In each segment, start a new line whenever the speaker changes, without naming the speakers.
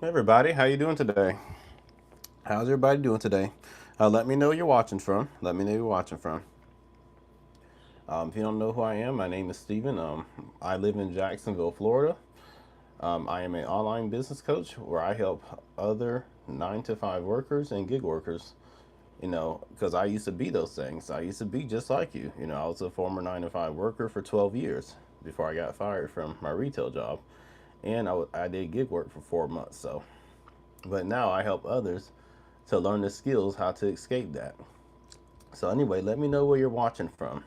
Everybody, how you doing today? How's everybody doing today? Let me know where you're watching from. Let me know where you're watching from. If you don't know who I am, my name is Steven. I live in Jacksonville, Florida. I am an online business coach where I help other 9 to 5 workers and gig workers. Because I used to be those things. I used to be just like you. I was a former 9 to 5 worker for 12 years before I got fired from my retail job, and I did gig work for 4 months. But now I help others to learn the skills how to escape that. So anyway, let me know where you're watching from.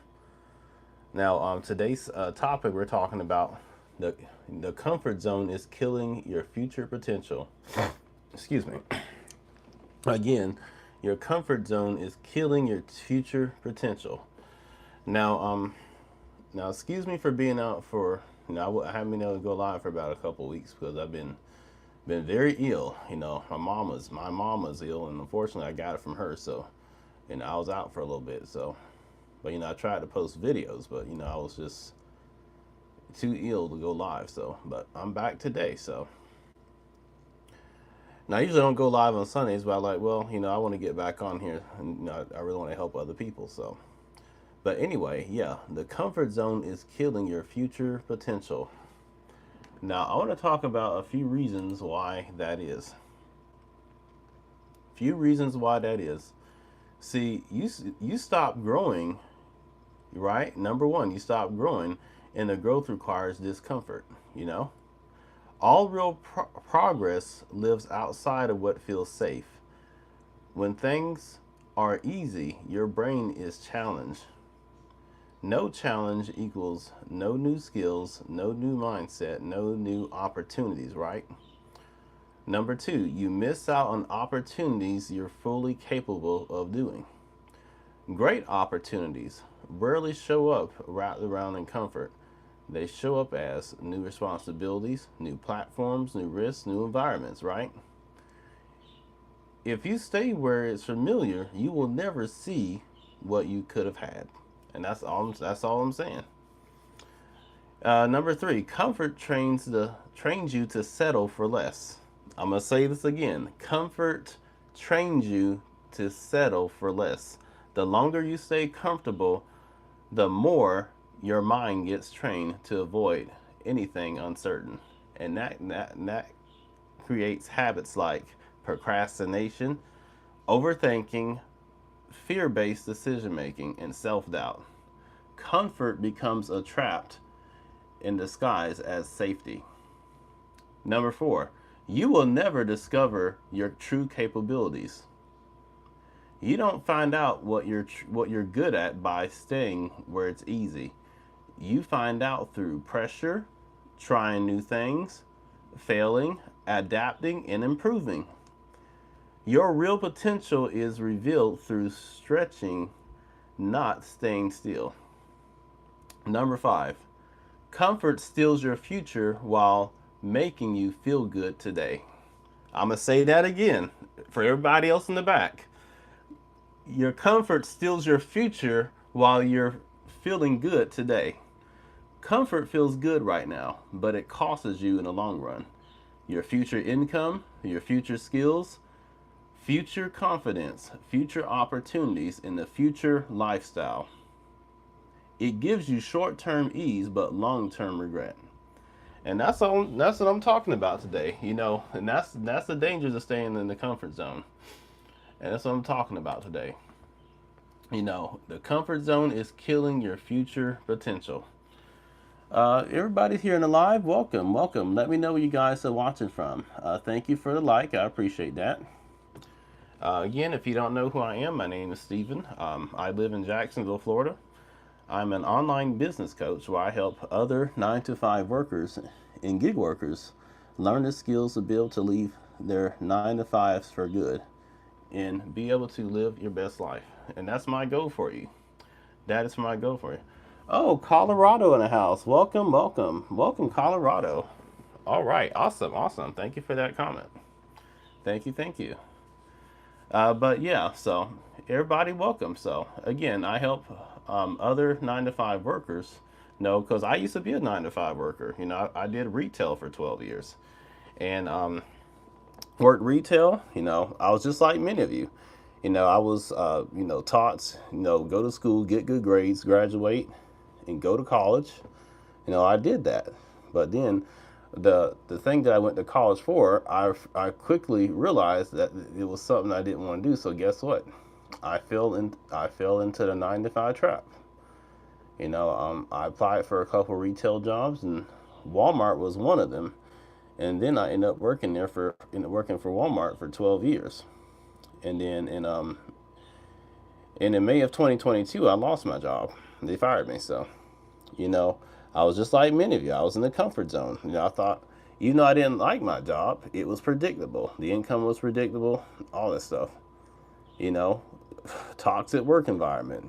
Now, today's topic we're talking about the the comfort zone is killing your future potential. Excuse me. Again, your comfort zone is killing your future potential. Now, excuse me for being out for. I haven't been able to go live for about a couple weeks because I've been very ill. My mom was ill, and unfortunately, I got it from her. So, I was out for a little bit. So, but I tried to post videos, but I was just too ill to go live. So, but I'm back today. So now I usually don't go live on Sundays, but I like, well, I want to get back on here, and I really want to help other people. So, but anyway, yeah, the comfort zone is killing your future potential. Now, I want to talk about a few reasons why that is. Few reasons why that is. See, you stop growing, right? Number one, you stop growing, and the growth requires discomfort. You know, all real progress lives outside of what feels safe. When things are easy, your brain is challenged. No challenge equals no new skills, no new mindset, no new opportunities, right? Number two, you miss out on opportunities you're fully capable of doing. Great opportunities rarely show up wrapped around in comfort. They show up as new responsibilities, new platforms, new risks, new environments, right? If you stay where it's familiar, you will never see what you could have had. And that's all I'm saying. Number three, comfort trains you to settle for less. I'm gonna say this again. Comfort trains you to settle for less. The longer you stay comfortable, the more your mind gets trained to avoid anything uncertain, and that creates habits like procrastination, overthinking, fear-based decision making, and self-doubt. Comfort becomes a trap in disguise as safety. Number four, you will never discover your true capabilities. You don't find out what you're good at by staying where it's easy. You find out through pressure, trying new things, failing, adapting, and improving. Your real potential is revealed through stretching, not staying still. Number five, comfort steals your future while making you feel good today. I'm going to say that again for everybody else in the back. Your comfort steals your future while you're feeling good today. Comfort feels good right now, but it costs you in the long run. Your future income, your future skills, future confidence, future opportunities, and the future lifestyle. It gives you short term ease, but long term regret. And that's what I'm talking about today, and that's the dangers of staying in the comfort zone. And that's what I'm talking about today. The comfort zone is killing your future potential. Everybody here in the live, welcome, welcome. Let me know where you guys are watching from. Thank you for the like. I appreciate that. Again, if you don't know who I am, my name is Steven. I live in Jacksonville, Florida. I'm an online business coach where I help other 9 to 5 workers and gig workers learn the skills to be able to leave their 9 to 5s for good and be able to live your best life. And that's my goal for you. That is my goal for you. Oh, Colorado in the house. Welcome, welcome, welcome, Colorado. All right, awesome, awesome. Thank you for that comment. Thank you, thank you. But yeah, so everybody, welcome. So again, I help other 9 to 5 workers. No, because I used to be a 9 to 5 worker. I did retail for 12 years, and Worked retail, I was just like many of you. I was, taught, go to school, get good grades, graduate, and go to college. I did that. But then the thing that I went to college for, I quickly realized that it was something I didn't want to do. So guess what? I fell into the 9 to 5 trap. I applied for a couple retail jobs, and Walmart was one of them. And then I ended up working for Walmart for 12 years. And then in May of 2022, I lost my job. They fired me. So, you know, I was just like many of you. I was in the comfort zone. I thought, even though I didn't like my job, it was predictable. The income was predictable, all this stuff. You know, Toxic work environment,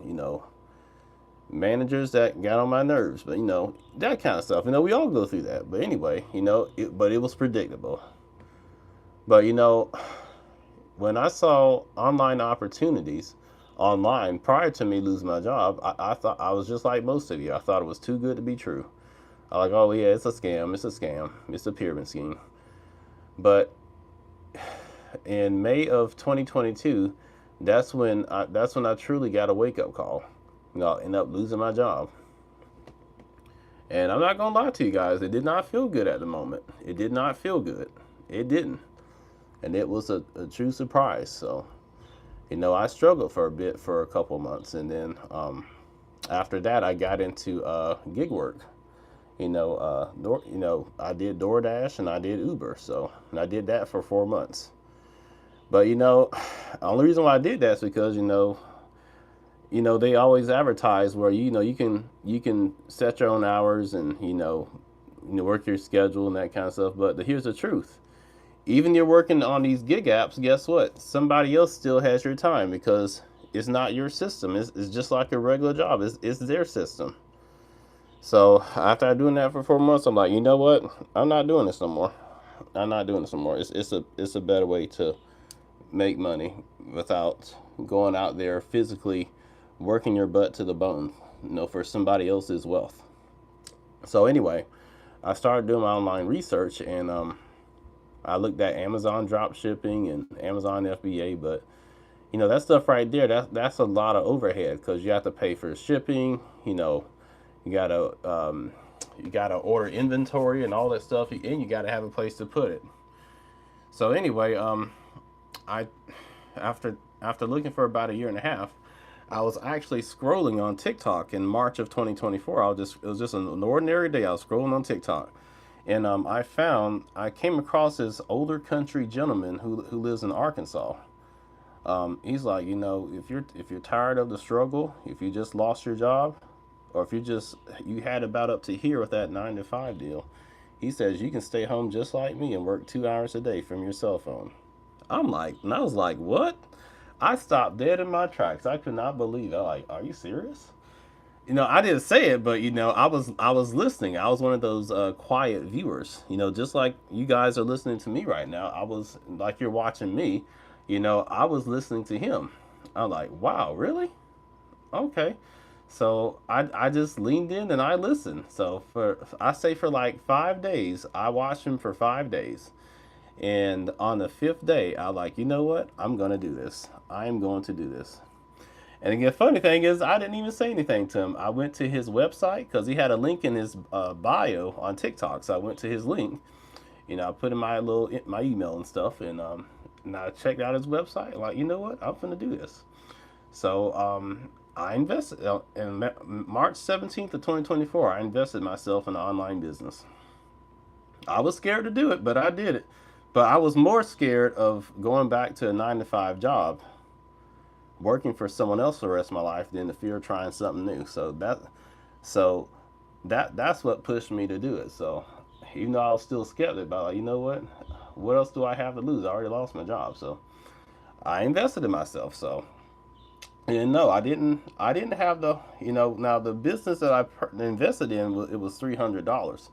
managers that got on my nerves, but that kind of stuff. We all go through that. But anyway, but it was predictable. But when I saw online opportunities online prior to me losing my job, I thought I was just like most of you. I thought it was too good to be true. I like, oh yeah, it's a scam, it's a pyramid scheme. But in May of 2022, that's when I truly got a wake up call. I ended up losing my job. And I'm not gonna lie to you guys, it did not feel good at the moment. It did not feel good. It didn't. And it was a true surprise. So, I struggled for a bit for a couple months, and then after that, I got into gig work. I did DoorDash and I did Uber. So, and I did that for 4 months. But the only reason why I did that is because they always advertise where you can set your own hours and work your schedule and that kind of stuff. But here's the truth: even you're working on these gig apps, guess what? Somebody else still has your time because it's not your system. It's just like a regular job. It's their system. So after doing that for 4 months, I'm like, you know what? I'm not doing this no more. I'm not doing this no more. It's a better way to make money without going out there physically working your butt to the bone, for somebody else's wealth. So anyway, I started doing my online research, and I looked at Amazon drop shipping and Amazon FBA, but that stuff right there, that's a lot of overhead because you have to pay for shipping. You gotta you gotta order inventory and all that stuff, and you gotta have a place to put it. So anyway, I after looking for about a year and a half, I was actually scrolling on TikTok in March of 2024. It was just an ordinary day. I was scrolling on TikTok, and I came across this older country gentleman who lives in Arkansas. He's like, if you're tired of the struggle, if you just lost your job, or if you had about up to here with that 9 to 5 deal, he says you can stay home just like me and work 2 hours a day from your cell phone. And I was like, what? I stopped dead in my tracks. I could not believe it. Like, are you serious? I didn't say it, but I was listening. I was one of those quiet viewers. Just like you guys are listening to me right now. I was like you're watching me. I was listening to him. I'm like, wow, really? Okay. So I just leaned in and I listened. So for like 5 days, I watched him for 5 days. And on the fifth day, I like, you know what? I'm gonna do this. I'm going to do this. And again, funny thing is, I didn't even say anything to him. I went to his website because he had a link in his bio on TikTok. So I went to his link. I put in my email and stuff, and I checked out his website. Like, you know what? I'm gonna do this. So I invested in March 17th of 2024. I invested myself in an online business. I was scared to do it, but I did it. But I was more scared of going back to a 9 to 5 job, working for someone else for the rest of my life, than the fear of trying something new. So that's what pushed me to do it. So even though I was still skeptic, but like, you know what else do I have to lose? I already lost my job, so I invested in myself. So and no, I didn't have the now the business that I invested in, it was $300.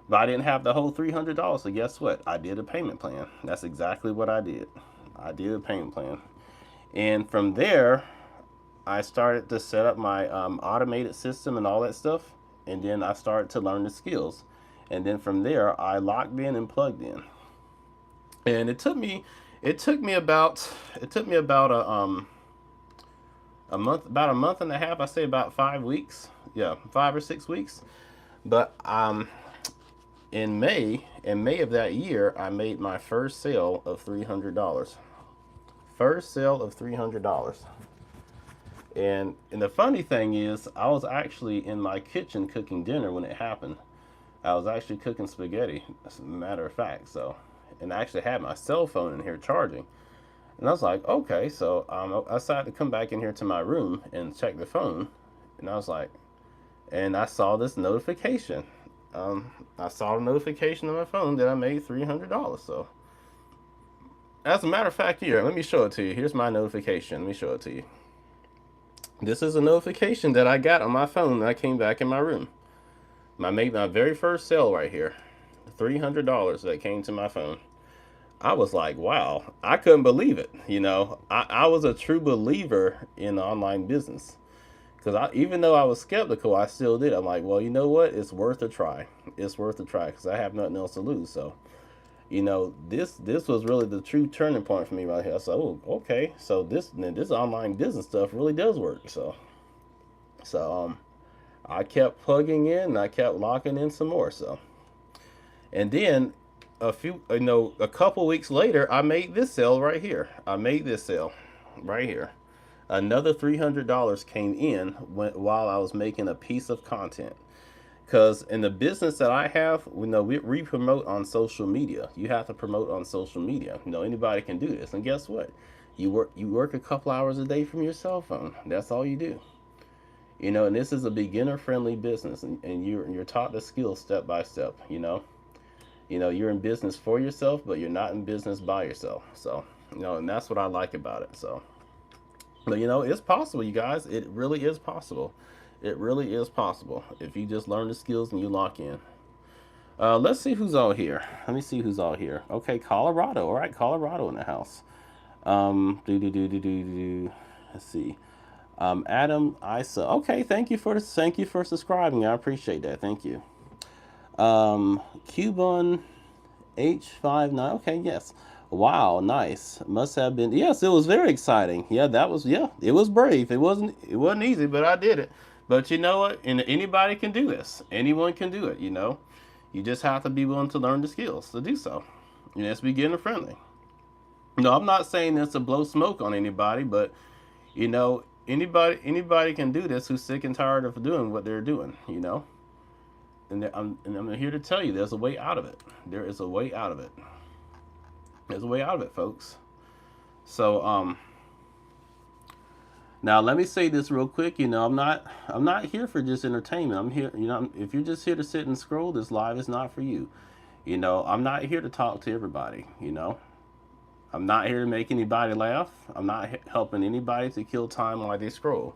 But I didn't have the whole $300. So guess what? I did a payment plan. That's exactly what I did. I did a payment plan. And from there, I started to set up my automated system and all that stuff. And then I started to learn the skills. And then from there, I locked in and plugged in. And it took me about about a month and a half. I say about 5 weeks. Yeah, 5 or 6 weeks. But in May of that year, I made my first sale of $300. First sale of $300. And the funny thing is, I was actually in my kitchen cooking dinner when it happened. I was actually cooking spaghetti, as a matter of fact. So, and I actually had my cell phone in here charging. And I was like, okay. So I decided to come back in here to my room and check the phone. And I was like, and I saw this notification. I saw a notification on my phone that I made $300. So, as a matter of fact, here, let me show it to you. Here's my notification. Let me show it to you. This is a notification that I got on my phone when I came back in my room. I made my very first sale right here. $300 that came to my phone. I was like, wow, I couldn't believe it. I was a true believer in online business. Because even though I was skeptical, I still did. I'm like, well, you know what? It's worth a try. It's worth a try because I have nothing else to lose. So, this was really the true turning point for me right here. So, oh, okay. So this online business stuff really does work. So I kept plugging in and I kept locking in some more. So, and then a couple weeks later, I made this sale right here. I made this sale right here. Another $300 came in while I was making a piece of content. Because in the business that I have, we promote on social media. You have to promote on social media. Anybody can do this. And guess what? You work a couple hours a day from your cell phone. That's all you do. And this is a beginner-friendly business, and you're taught the skills step by step. You're in business for yourself, but you're not in business by yourself. So, and that's what I like about it. So, but it's possible, you guys. It really is possible. It really is possible if you just learn the skills and you lock in. Let's see who's all here. Let me see who's all here. Okay, Colorado. All right, Colorado in the house. Let's see. Adam Isa. Okay, thank you for subscribing. I appreciate that. Thank you. Cuban H59. Okay, yes. Wow, nice. Must have been. Yes, it was very exciting. Yeah, it was brave. It wasn't easy, but I did it. But you know what? And anybody can do this. Anyone can do it, You just have to be willing to learn the skills to do so. It's beginner friendly. I'm not saying this to blow smoke on anybody, but anybody can do this who's sick and tired of doing what they're doing, And I'm here to tell you there's a way out of it. There is a way out of it. There's a way out of it, folks. So now let me say this real quick. I'm not here for just entertainment. I'm here, if you're just here to sit and scroll, this live is not for you. I'm not here to talk to everybody, I'm not here to make anybody laugh. I'm not helping anybody to kill time while they scroll.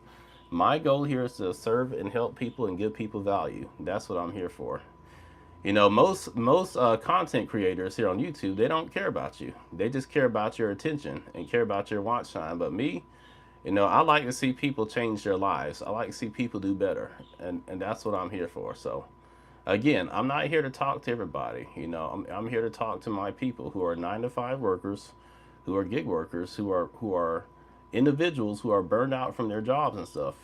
My goal here is to serve and help people and give people value. That's what I'm here for. Most content creators here on YouTube, they don't care about you. They just care about your attention and care about your watch time. But me, I like to see people change their lives. I like to see people do better, and that's what I'm here for. So, again, I'm not here to talk to everybody. I'm here to talk to my people who are 9-to-5 workers, who are gig workers, who are individuals who are burned out from their jobs and stuff,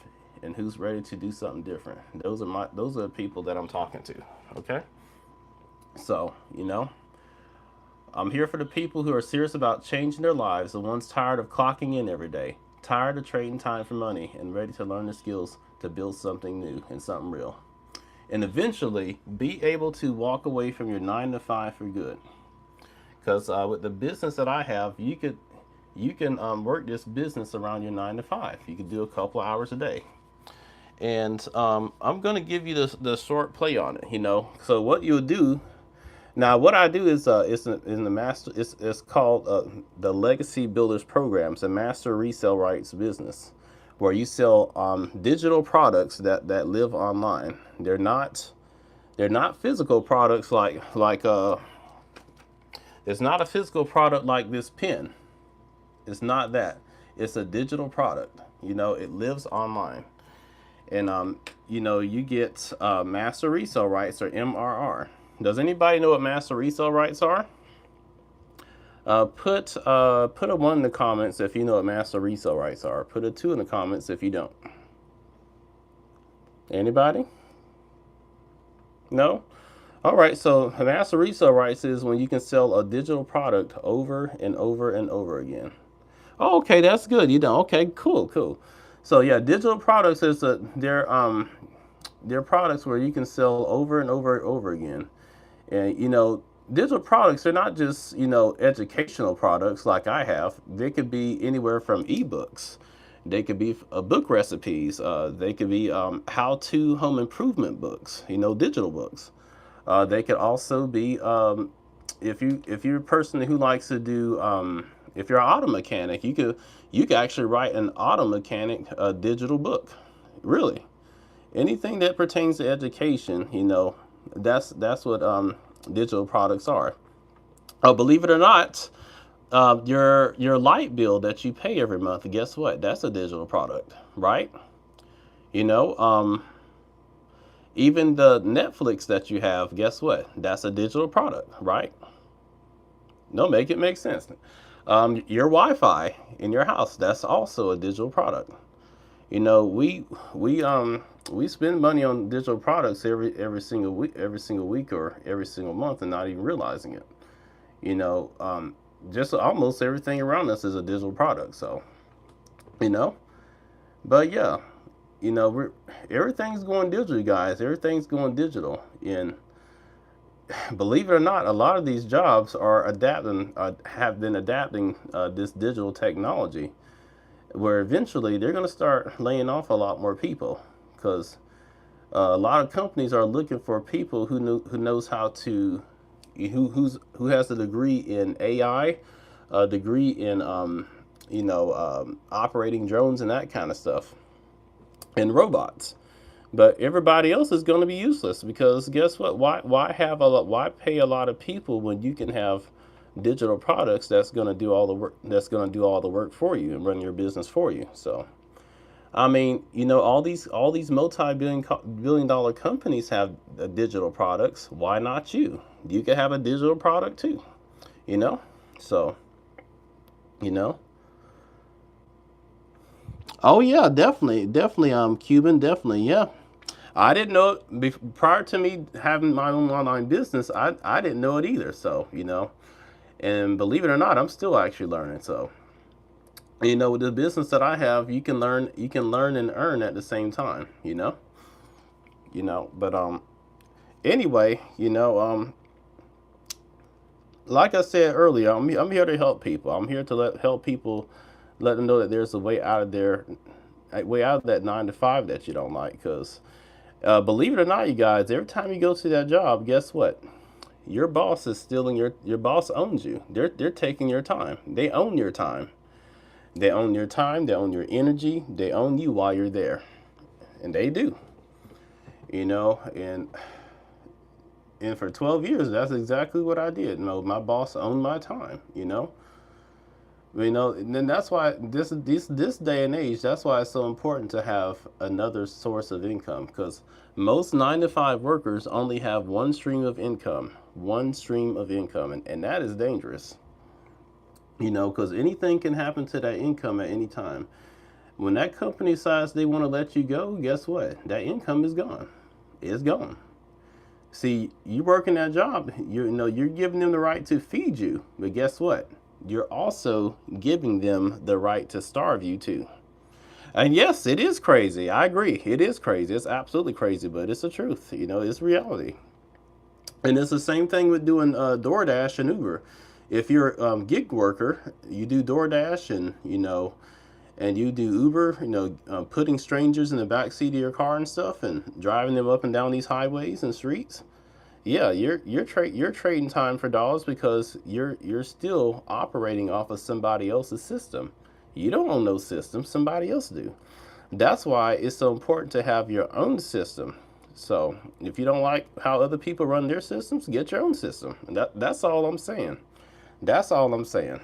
and who's ready to do something different. Those are the people that I'm talking to. Okay. So, I'm here for the people who are serious about changing their lives, the ones tired of clocking in every day, tired of trading time for money, and ready to learn the skills to build something new and something real. And eventually be able to walk away from your 9-to-5 for good. Because with the business that I have, you can work this business around your 9-to-5. You can do a couple hours a day. And I'm going to give you the short play on it, So what you'll do, now what I do is it's called the Legacy Builders Program. It's a master resale rights business where you sell digital products that live online. They're not physical products like it's not a physical product like this pen. It's not that. It's a digital product. It lives online. And you get master resale rights, or MRR. Does anybody know what master resale rights are? Put a 1 in the comments if you know what master resale rights are. Put a 2 in the comments if you don't. Anybody? No? All right, so master resale rights is when you can sell a digital product over and over and over again. Oh, okay, that's good. You know, okay, cool, cool. So yeah, digital products is they're products where you can sell over and over and over again. And digital products are not just educational products like I have. They could be anywhere from ebooks. They could be book recipes. They could be how-to home improvement books. Digital books. They could also be if you're a person who likes to do if you're an auto mechanic, you could actually write an auto mechanic digital book. Really, anything that pertains to education, that's what digital products are. Believe it or not, your light bill that you pay every month, guess what? That's a digital product, right? You know, even the Netflix that you have, guess what? That's a digital product, right? No, make it make sense. Your Wi-Fi in your house, that's also a digital product. We spend money on digital products every single week or every single month, and not even realizing it. You know, just almost everything around us is a digital product. So, you know, but yeah, we're everything's going digital, guys. Everything's going digital, and believe it or not, a lot of these jobs are adapting, have been adapting this digital technology, where eventually they're going to start laying off a lot more people because a lot of companies are looking for people who knows how to who has a degree in AI, a degree in operating drones and that kind of stuff, and robots. But everybody else is going to be useless because guess what? Why pay a lot of people when you can have digital products that's going to do all the work, for you and run your business for you. So I mean, all these multi-billion dollar companies have digital products. Why not you? You can have a digital product too. You know, so you know. Oh yeah, definitely, definitely. Cuban, definitely, yeah. I didn't know prior to me having my own online business. I didn't know it either. So and believe it or not, I'm still actually learning. So with the business that I have, you can learn and earn at the same time. But anyway, like I said earlier, I'm here to help people. I'm here to help people, let them know that there's a way out of that 9 to 5 that you don't like. Because believe it or not, you guys, every time you go to that job, guess what? Your boss is stealing your boss owns you. They're taking your time. They own your time. They own your time. They own your energy. They own you while you're there, and they do. And for 12 years, that's exactly what I did. My boss owned my time. And then that's why this day and age, that's why it's so important to have another source of income, because most 9 to 5 workers only have one stream of income, and that is dangerous. Because anything can happen to that income at any time. When that company decides they want to let you go, guess what? That income is gone. It's gone. See, you working that job, you're giving them the right to feed you, but guess what? You're also giving them the right to starve you too. And yes, it is crazy. I agree. It is crazy. It's absolutely crazy, but it's the truth. It's reality. And it's the same thing with doing DoorDash and Uber. If you're a gig worker, you do DoorDash and you do Uber, putting strangers in the back seat of your car and stuff and driving them up and down these highways and streets. Yeah, you're trading time for dollars because you're still operating off of somebody else's system. You don't own no system, somebody else do. That's why it's so important to have your own system. So if you don't like how other people run their systems, get your own system. That's all I'm saying. That's all I'm saying.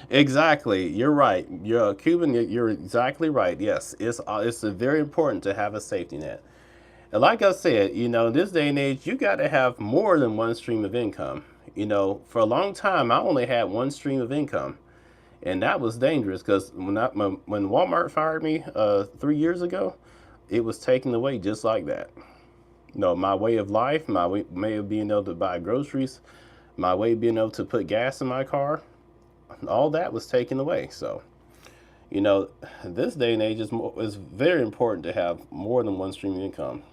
Exactly. You're right. You're a Cuban. You're exactly right. Yes, it's very important to have a safety net. And like I said, in this day and age, you got to have more than one stream of income. You know, for a long time, I only had one stream of income, and that was dangerous because when Walmart fired me 3 years ago, it was taken away just like that. You know, my way of life, my way of being able to buy groceries, my way of being able to put gas in my car, all that was taken away. So, you know, this day and age is very important to have more than one stream of income.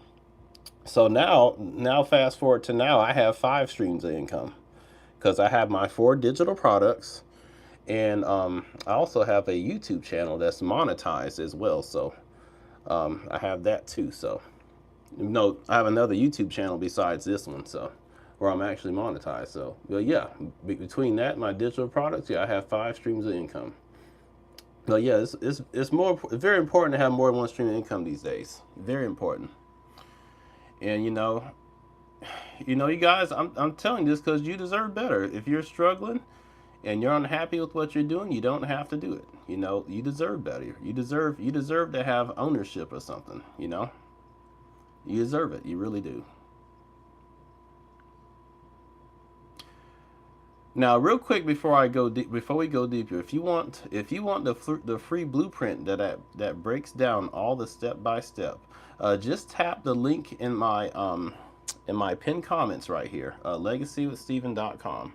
So now fast forward to now, I have 5 streams of income because I have my 4 digital products, and I also have a YouTube channel that's monetized as well. So I have that too. So no, I have another YouTube channel besides this one, so where I'm actually monetized. So, but yeah, between that and my digital products, yeah, I have 5 streams of income. But yeah, it's very important to have more than one stream of income these days. Very important. And you guys, I'm telling you this because you deserve better. If you're struggling and you're unhappy with what you're doing, you don't have to do it. You know, you deserve better. You deserve to have ownership of something. You know, you deserve it. You really do. Now, real quick before before we go deeper, if you want the free blueprint that breaks down all the step by step, just tap the link in my pinned comments right here, legacywithsteven.com.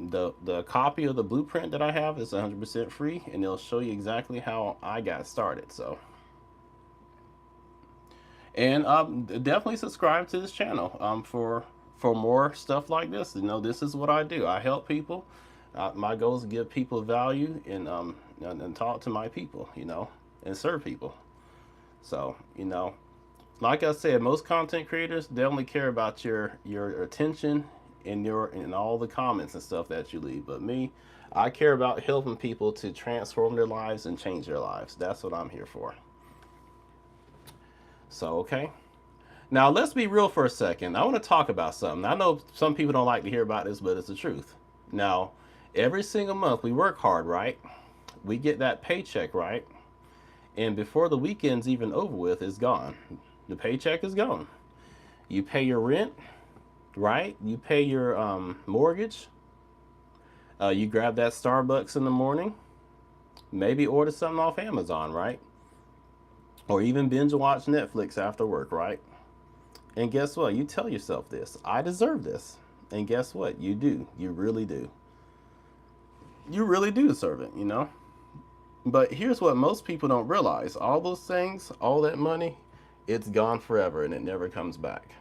The copy of the blueprint that I have is 100% free, and it'll show you exactly how I got started. So, and definitely subscribe to this channel for more stuff like this. You know, this is what I do. I help people. My goal is to give people value and talk to my people. You know, and serve people. So, like I said, most content creators, they only care about your attention and all the comments and stuff that you leave. But me, I care about helping people to transform their lives and change their lives. That's what I'm here for. So, okay. Now, let's be real for a second. I want to talk about something. I know some people don't like to hear about this, but it's the truth. Now, every single month we work hard, right? We get that paycheck, right? And before the weekend's even over with, it's gone. The paycheck is gone. You pay your rent, right? You pay your mortgage. You grab that Starbucks in the morning. Maybe order something off Amazon, right? Or even binge watch Netflix after work, right? And guess what? You tell yourself this: I deserve this. And guess what? You do. You really do. You really do deserve it, But here's what most people don't realize: all those things, all that money, it's gone forever and it never comes back.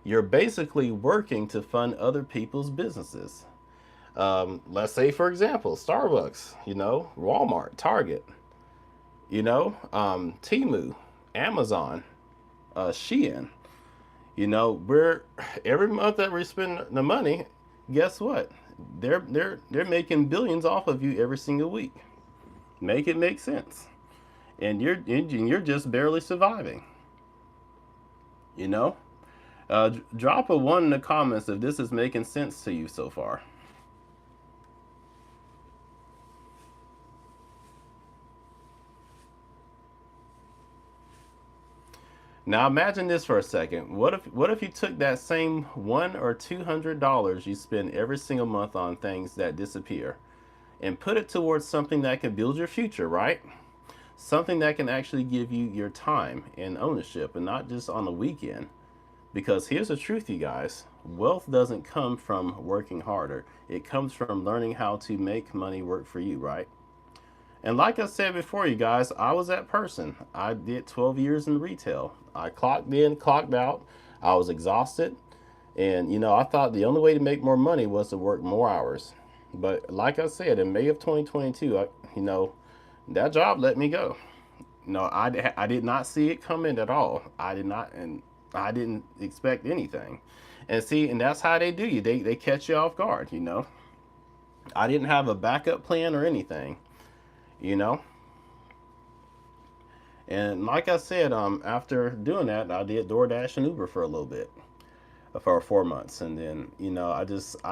You're basically working to fund other people's businesses. Let's say, for example, Starbucks, Walmart, Target, Temu, Amazon, Shein. We're every month that we spend the money, guess what? They're making billions off of you every single week. Make it make sense. And you're just barely surviving. Drop a 1 in the comments if this is making sense to you so far. Now imagine this for a second. What if you took that same $100 or $200 you spend every single month on things that disappear and put it towards something that can build your future, right? Something that can actually give you your time and ownership, and not just on the weekend. Because here's the truth, you guys: wealth doesn't come from working harder. It comes from learning how to make money work for you, right? And like I said before, you guys, I was that person. I did 12 years in retail. I clocked in, clocked out. I was exhausted. And, I thought the only way to make more money was to work more hours. But like I said, in May of 2022, that job let me go. I did not see it coming at all. I did not, and I didn't expect anything. And that's how they do you. They catch you off guard, I didn't have a backup plan or anything. And like I said, after doing that, I did DoorDash and Uber for a little bit, for 4 months. And then, I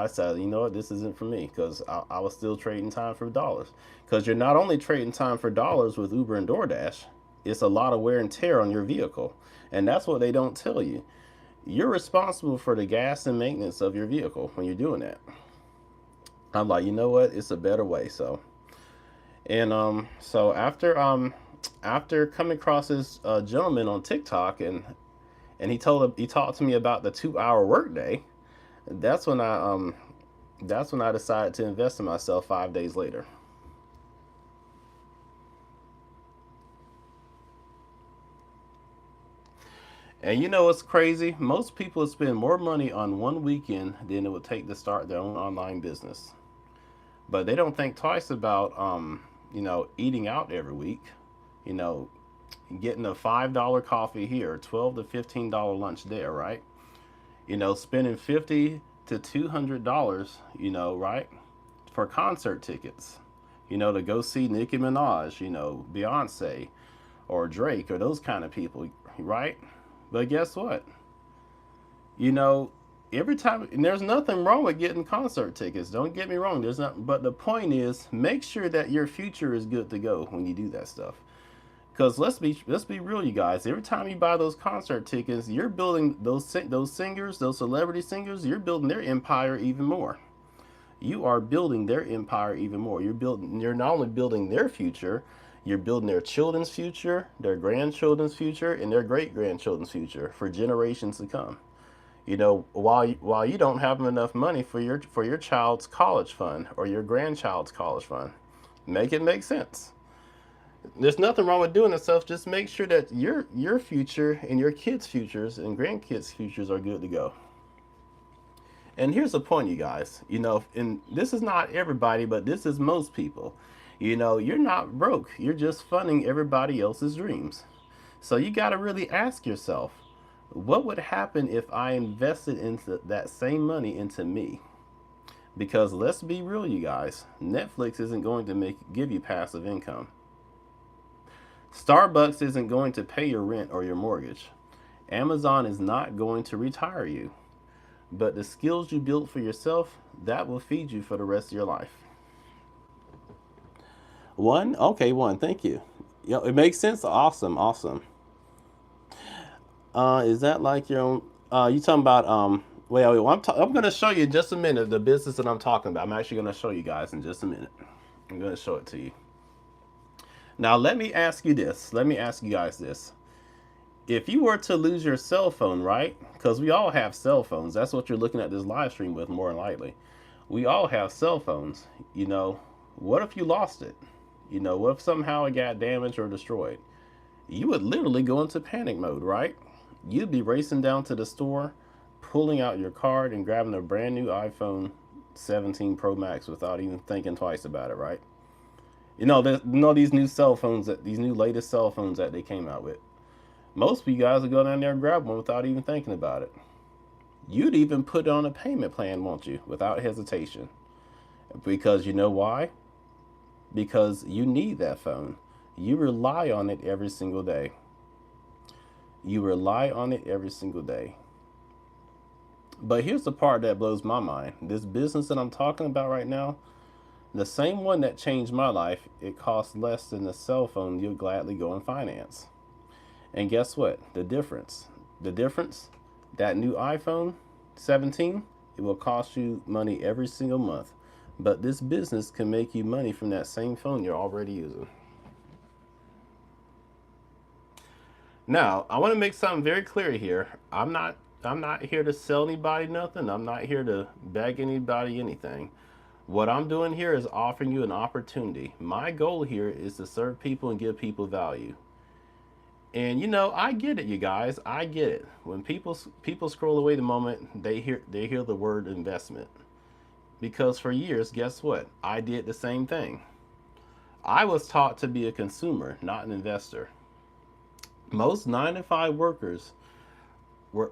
said, what, this isn't for me, because I was still trading time for dollars. Because you're not only trading time for dollars with Uber and DoorDash, it's a lot of wear and tear on your vehicle. And that's what they don't tell you. You're responsible for the gas and maintenance of your vehicle when you're doing that. I'm like, you know what? It's a better way. So after coming across this gentleman on TikTok, and he talked to me about the 2 hour workday. That's when I decided to invest in myself 5 days later. And you know what's crazy? Most people spend more money on one weekend than it would take to start their own online business. But they don't think twice about eating out every week. You know, getting a $5 coffee here, $12 to $15 lunch there, right? Spending $50 to $200, right, for concert tickets. To go see Nicki Minaj, Beyonce, or Drake, or those kind of people, right? But guess what? You know, every time, and there's nothing wrong with getting concert tickets. Don't get me wrong. There's not, but the point is, make sure that your future is good to go when you do that stuff. Because let's be real, you guys. Every time you buy those concert tickets, you're building those singers, those celebrity singers. You're building their empire even more. You are building their empire even more. You're not only building their future, you're building their children's future, their grandchildren's future, and their great grandchildren's future for generations to come. While you don't have enough money for your child's college fund or your grandchild's college fund, make it make sense. There's nothing wrong with doing this stuff. Just make sure that your future and your kids' futures and grandkids' futures are good to go. And here's the point, you guys. And this is not everybody, but this is most people. You're not broke. You're just funding everybody else's dreams. So you got to really ask yourself, what would happen if I invested into that same money into me? Because let's be real, you guys. Netflix isn't going to give you passive income. Starbucks isn't going to pay your rent or your mortgage. Amazon is not going to retire you. But the skills you built for yourself, that will feed you for the rest of your life. One? Okay, one. Thank you. It makes sense. Awesome, awesome. Is that like your own? You talking about well, I'm going to show you in just a minute the business that I'm talking about. I'm actually going to show you guys in just a minute. I'm going to show it to you. Now, let me ask you this. Let me ask you guys this. If you were to lose your cell phone, right? Because we all have cell phones. That's what you're looking at this live stream with, more than likely. We all have cell phones. What if you lost it? What if somehow it got damaged or destroyed? You would literally go into panic mode, right? You'd be racing down to the store, pulling out your card and grabbing a brand new iPhone 17 Pro Max without even thinking twice about it, right? These new cell phones, these new latest cell phones that they came out with. Most of you guys would go down there and grab one without even thinking about it. You'd even put it on a payment plan, won't you? Without hesitation. Because you know why? Because you need that phone. You rely on it every single day. You rely on it every single day. But here's the part that blows my mind. This business that I'm talking about right now, the same one that changed my life, it costs less than the cell phone you'll gladly go and finance. And guess what? The difference, that new iPhone 17, it will cost you money every single month. But this business can make you money from that same phone you're already using. Now, I want to make something very clear here. I'm not here to sell anybody nothing. I'm not here to beg anybody anything. What I'm doing here is offering you an opportunity. My goal here is to serve people and give people value. And I get it, you guys. I get it. When people scroll away the moment they hear the word investment. Because for years, guess what? I did the same thing. I was taught to be a consumer, not an investor. Most 9 to 5 workers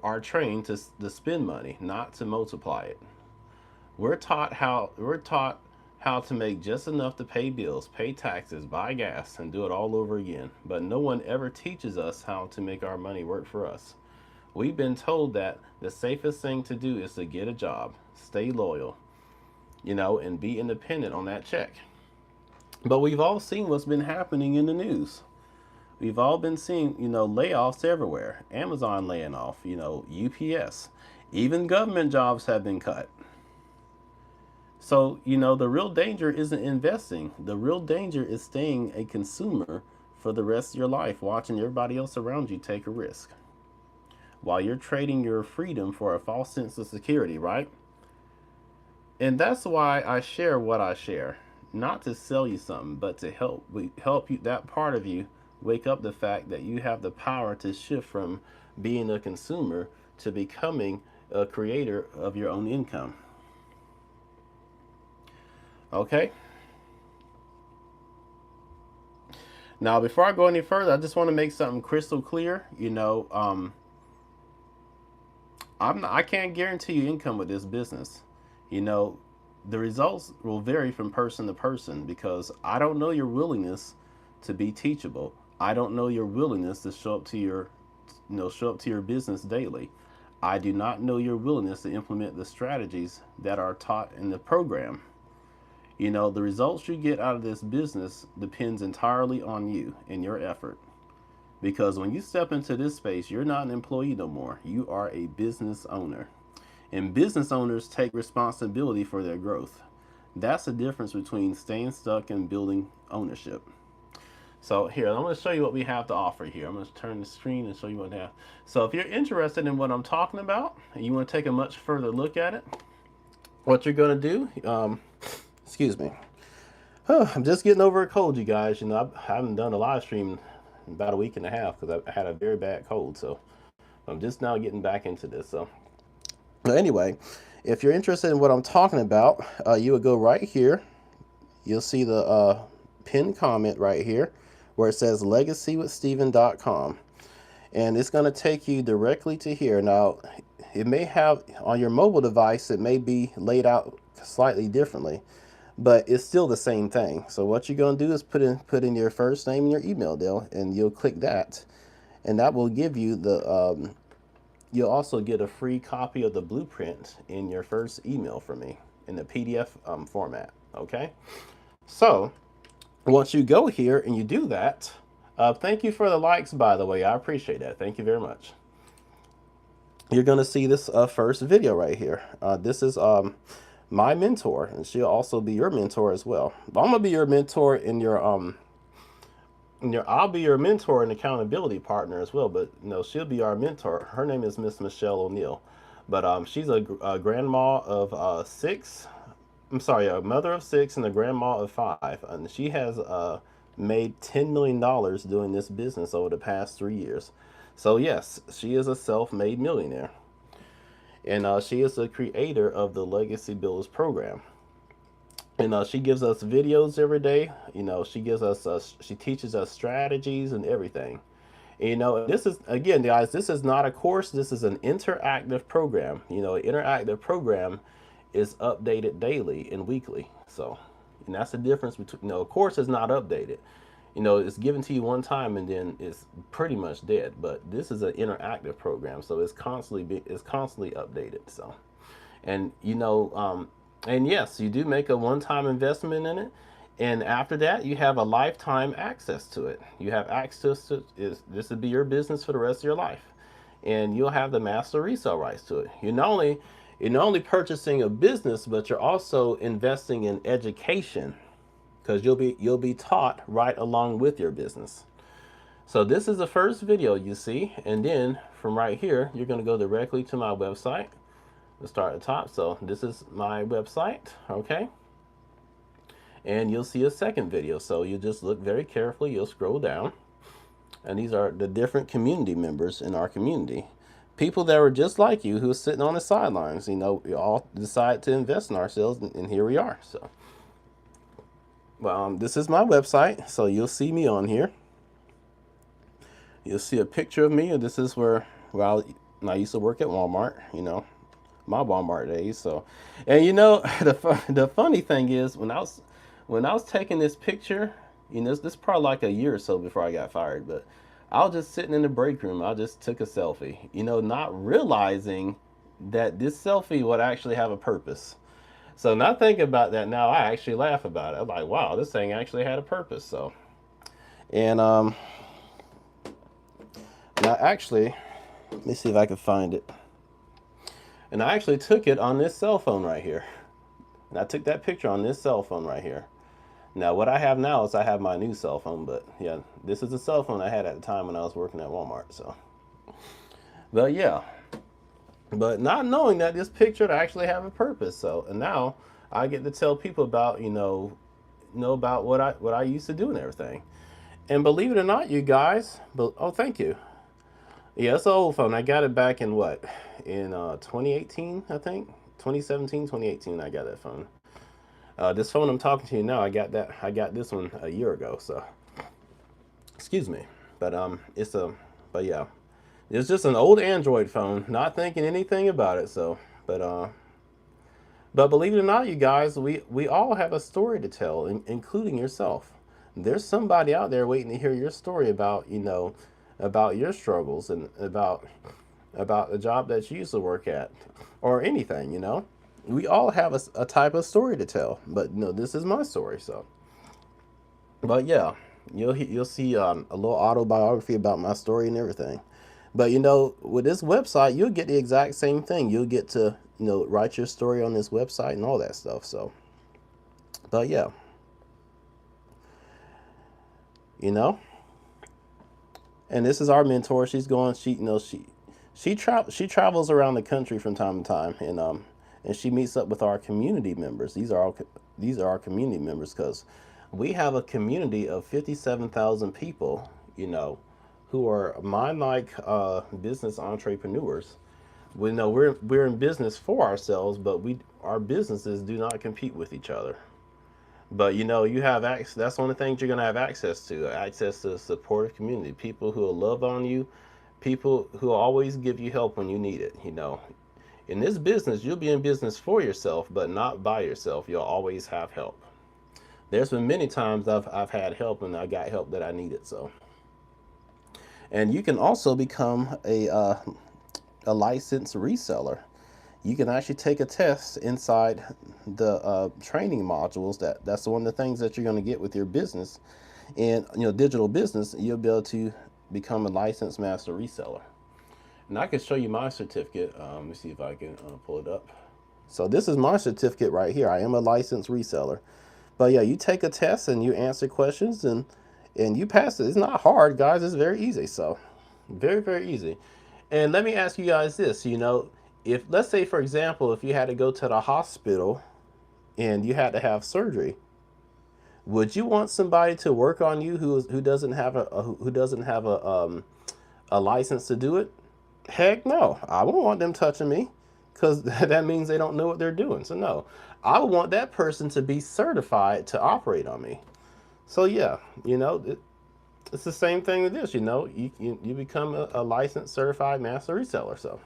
are trained to spend money, not to multiply it. We're taught how to make just enough to pay bills, pay taxes, buy gas, and do it all over again. But no one ever teaches us how to make our money work for us. We've been told that the safest thing to do is to get a job, stay loyal, and be independent on that check. But we've all seen what's been happening in the news. We've all been seeing, layoffs everywhere. Amazon laying off, UPS. Even government jobs have been cut. So, the real danger isn't investing. The real danger is staying a consumer for the rest of your life, watching everybody else around you take a risk while you're trading your freedom for a false sense of security, right? And that's why I share what I share. Not to sell you something, but to help you, that part of you, wake up the fact that you have the power to shift from being a consumer to becoming a creator of your own income. Okay? Now, before I go any further, I just want to make something crystal clear. I can't guarantee you income with this business. You know, the results will vary from person to person because I don't know your willingness to be teachable. I don't know your willingness to show up to your business daily. I do not know your willingness to implement the strategies that are taught in the program. The results you get out of this business depends entirely on you and your effort. Because when you step into this space, you're not an employee no more. You are a business owner. And business owners take responsibility for their growth. That's the difference between staying stuck and building ownership. So here, I'm going to show you what we have to offer here. I'm going to turn the screen and show you what we have. So if you're interested in what I'm talking about and you want to take a much further look at it, what you're going to do, excuse me. I'm just getting over a cold, you guys. I haven't done a live stream in about a week and a half because I had a very bad cold. So I'm just now getting back into this. So anyway, if you're interested in what I'm talking about, you would go right here. You'll see the pinned comment right here where it says legacywithsteven.com. And it's going to take you directly to here. Now, it may have on your mobile device, it may be laid out slightly differently, but it's still the same thing. So what you're going to do is put in your first name and your email there, and you'll click that, and that will give you the you'll also get a free copy of the blueprint in your first email from me in the PDF format. Okay, so once you go here and you do that, thank you for the likes, by the way. I appreciate that. Thank you very much. You're going to see this first video right here. This is my mentor, and she'll also be your mentor as well. But I'm gonna be your mentor I'll be your mentor and accountability partner as well. But she'll be our mentor. Her name is Miss Michelle O'Neill, but she's a grandma of 6. I'm sorry, a mother of 6 and a grandma of 5, and she has made $10 million doing this business over the past 3 years. So yes, she is a self-made millionaire. And she is the creator of the Legacy Builders program. And she gives us videos every day. She teaches us strategies and everything. And, this is, again, guys, this is not a course. This is an interactive program. An interactive program is updated daily and weekly. So, and that's the difference between, a course is not updated. It's given to you one time and then it's pretty much dead. But this is an interactive program, so it's constantly updated. So, and and yes, you do make a one-time investment in it, and after that, you have a lifetime access to it. You have access to this would be your business for the rest of your life, and you'll have the master resale rights to it. You're not only purchasing a business, but you're also investing in education, because you'll be taught right along with your business. So this is the first video you see, and then from right here, you're going to go directly to my website. Let's start at the top. So this is my website, okay? And you'll see a second video. So you just look very carefully. You'll scroll down, and these are the different community members in our community. People that were just like you who are sitting on the sidelines. We all decide to invest in ourselves, and here we are. So, well, this is my website. So you'll see me on here. You'll see a picture of me, and this is where I used to work at Walmart. My Walmart days. So, and the funny thing is when I was taking this picture, this is probably like a year or so before I got fired, but I was just sitting in the break room. I just took a selfie, not realizing that this selfie would actually have a purpose. So now thinking about that now, I actually laugh about it. I'm like, wow, this thing actually had a purpose. So, and Now, actually, let me see if I can find it. And I actually took it on this cell phone right here. And I took that picture on this cell phone right here. Now, what I have now is I have my new cell phone, but yeah, this is the cell phone I had at the time when I was working at Walmart. So, but yeah, but not knowing that this picture would actually have a purpose. So, and now I get to tell people about, know about what I used to do and everything. And believe it or not, you guys, but oh, thank you. Yeah, it's an old phone. I got it back in what? In 2018, I think. 2017, 2018, I got that phone. This phone I'm talking to you now, I got this one a year ago, so excuse me. But but yeah. It's just an old Android phone, not thinking anything about it, so but believe it or not, you guys, we all have a story to tell, including yourself. There's somebody out there waiting to hear your story about, about your struggles and about the job that you used to work at or anything. We all have a type of story to tell, but this is my story. So, but yeah, you'll see a little autobiography about my story and everything. But with this website, you'll get the exact same thing. You'll get to write your story on this website and all that stuff. So, but yeah, you know, and this is our mentor. She's going. She travels around the country from time to time, and she meets up with our community members. These are our community members because we have a community of 57,000 people. Who are mind like business entrepreneurs. We know we're in business for ourselves, but our businesses do not compete with each other. But you have access. That's one of the things you're gonna have access to a supportive community, people who will love on you, people who will always give you help when you need it. In this business, you'll be in business for yourself, but not by yourself. You'll always have help. There's been many times I've had help and I got help that I needed. So, and you can also become a licensed reseller. You can actually take a test inside the training modules. That's one of the things that you're going to get with your business, and digital business. You'll be able to become a licensed master reseller. And I can show you my certificate. Let me see if I can pull it up. So this is my certificate right here. I am a licensed reseller. But yeah, you take a test and you answer questions and you pass it. It's not hard, guys. It's very easy. So very, very easy. And let me ask you guys this, if let's say for example, if you had to go to the hospital and you had to have surgery, would you want somebody to work on you who doesn't have a license to do it? Heck no. I won't want them touching me because that means they don't know what they're doing. So no. I would want that person to be certified to operate on me. So yeah, it's the same thing with this. You become a licensed certified master reseller. So,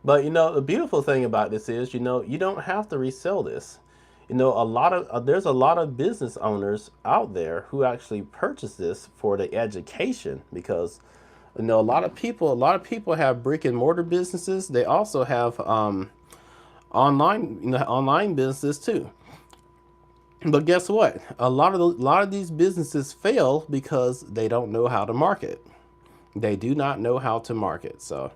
but the beautiful thing about this is you don't have to resell this. There's a lot of business owners out there who actually purchase this for the education because a lot of people have brick and mortar businesses. They also have online businesses too. But guess what? A lot of these businesses fail because they don't know how to market. They do not know how to market. So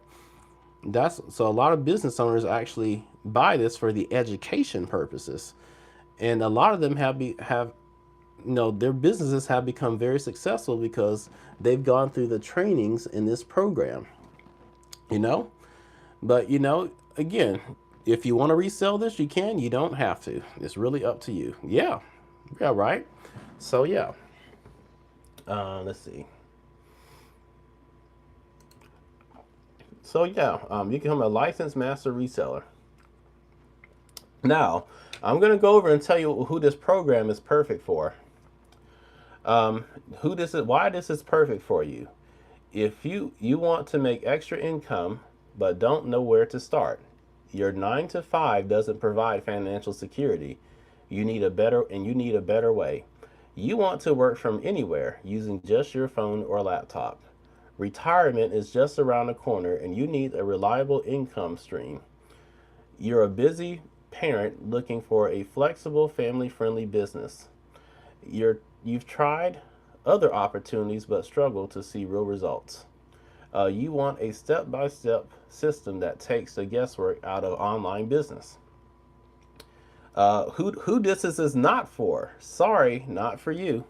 a lot of business owners actually buy this for the education purposes. And a lot of them have their businesses have become very successful because they've gone through the trainings in this program. You know? But again, if you want to resell this, you can. You don't have to. It's really up to you. Yeah. Yeah, right. So yeah. Let's see. So yeah, you can become a licensed master reseller. Now, I'm gonna go over and tell you who this program is perfect for. Why this is perfect for you. If you want to make extra income but don't know where to start, your 9 to 5 doesn't provide financial security. You need a better way. You want to work from anywhere using just your phone or laptop. Retirement is just around the corner and you need a reliable income stream. You're a busy parent looking for a flexible, family-friendly business. You've tried other opportunities but struggle to see real results. You want a step by step system that takes the guesswork out of online business. Who this is not for? Sorry, not for you.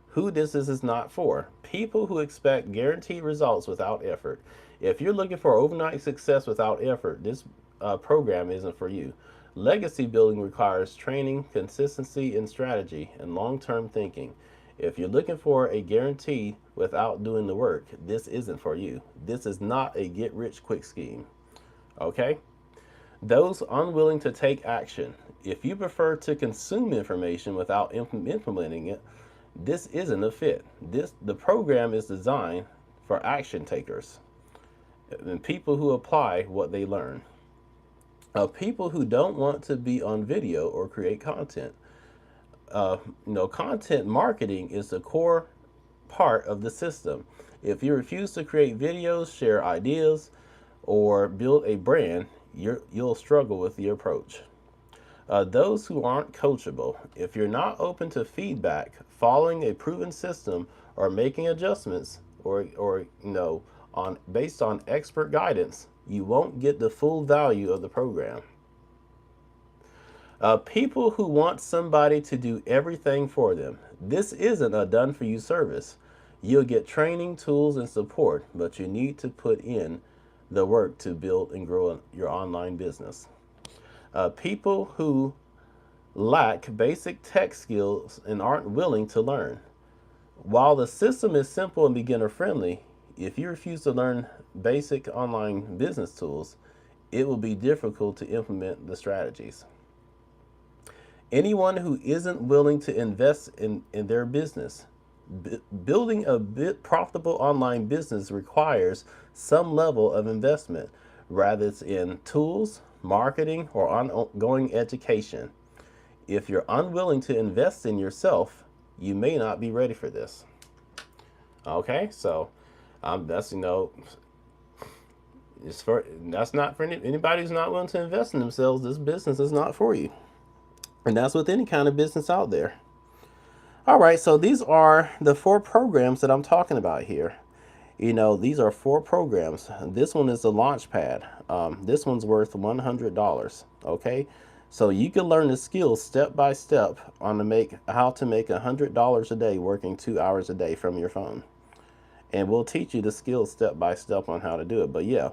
Who this is not for? People who expect guaranteed results without effort. If you're looking for overnight success without effort, this program isn't for you. Legacy building requires training, consistency in strategy, and long term thinking. If you're looking for a guarantee without doing the work, this isn't for you. This is not a get rich quick scheme. Okay? Those unwilling to take action. If you prefer to consume information without implementing it, this isn't a fit. The program is designed for action takers and people who apply what they learn. People who don't want to be on video or create content. Content marketing is the core part of the system. If you refuse to create videos, share ideas, or build a brand, you'll struggle with the approach. Those who aren't coachable. If you're not open to feedback, following a proven system, or making adjustments, or on based on expert guidance, you won't get the full value of the program. People who want somebody to do everything for them. This isn't a done for you service. You'll get training, tools, and support, but you need to put in the work to build and grow your online business. People who lack basic tech skills and aren't willing to learn. While the system is simple and beginner friendly, if you refuse to learn basic online business tools, it will be difficult to implement the strategies. Anyone who isn't willing to invest in their business. Building a profitable online business requires some level of investment, whether it's in tools, marketing, or ongoing education. If you're unwilling to invest in yourself, you may not be ready for this. Okay, so that's that's not for anybody who's not willing to invest in themselves. This business is not for you, and that's with any kind of business out there. All right, so these are the 4 programs that I'm talking about here. These are 4 programs. This one is the launch pad. This one's worth $100. Okay, so you can learn the skills step by step on how to make $100 a day working 2 hours a day from your phone, and we'll teach you the skills step by step on how to do it. But yeah,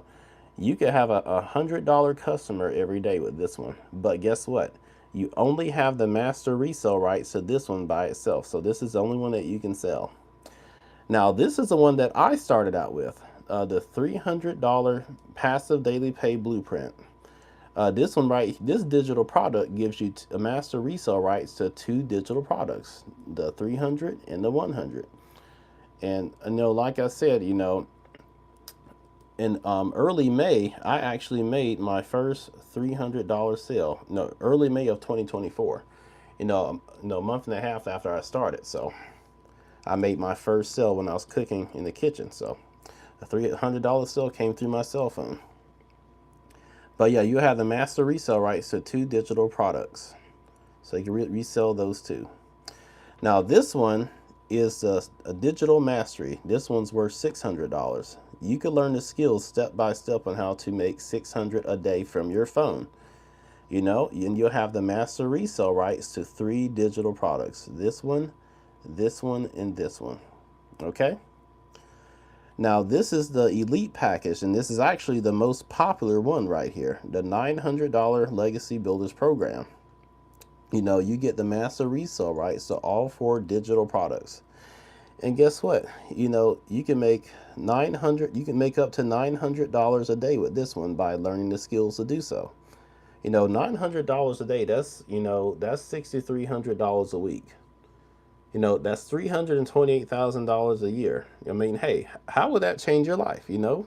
you can have a $100 customer every day with this one. But guess what? You only have the master resale rights to this one by itself. So this is the only one that you can sell. Now, this is the one that I started out with, the $300 passive daily pay blueprint. This digital product gives you a master resale rights to 2 digital products, the 300 and the 100. And like I said, in early May, I actually made my first $300 sale. No, early May of 2024. A month and a half after I started. So I made my first sale when I was cooking in the kitchen. So a $300 sale came through my cell phone. But yeah, you have the master resale rights to 2 digital products, so you can resell those 2. Now this one is a digital mastery. This one's worth $600. You can learn the skills step by step on how to make $600 a day from your phone. And you'll have the master resale rights to 3 digital products. This one, and this one. Okay? Now this is the elite package, and this is actually the most popular one right here, the $900 Legacy Builders Program. You get the master resale rights to all 4 digital products. And guess what? You can make up to $900 a day with this one by learning the skills to do so. $900 a day, that's $6,300 a week. That's $328,000 a year. I mean, hey, how would that change your life? Am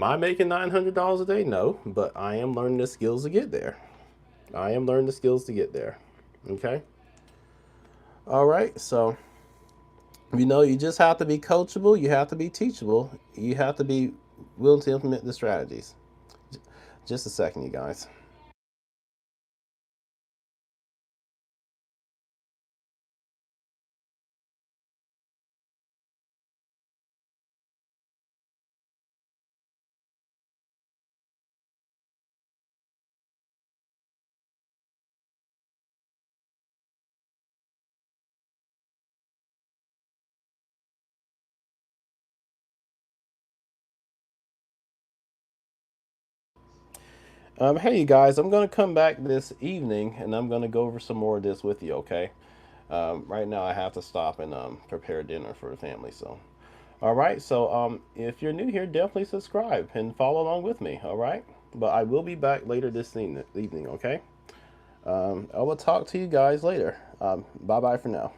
I making $900 a day? No, but I am learning the skills to get there. Okay. All right. So, you just have to be coachable. You have to be teachable. You have to be willing to implement the strategies. Just a second, you guys. Hey, you guys, I'm going to come back this evening and I'm going to go over some more of this with you, okay? Right now, I have to stop and prepare dinner for the family. So, all right. So, if you're new here, definitely subscribe and follow along with me. All right. But I will be back later this evening. Okay. I will talk to you guys later. Bye bye for now.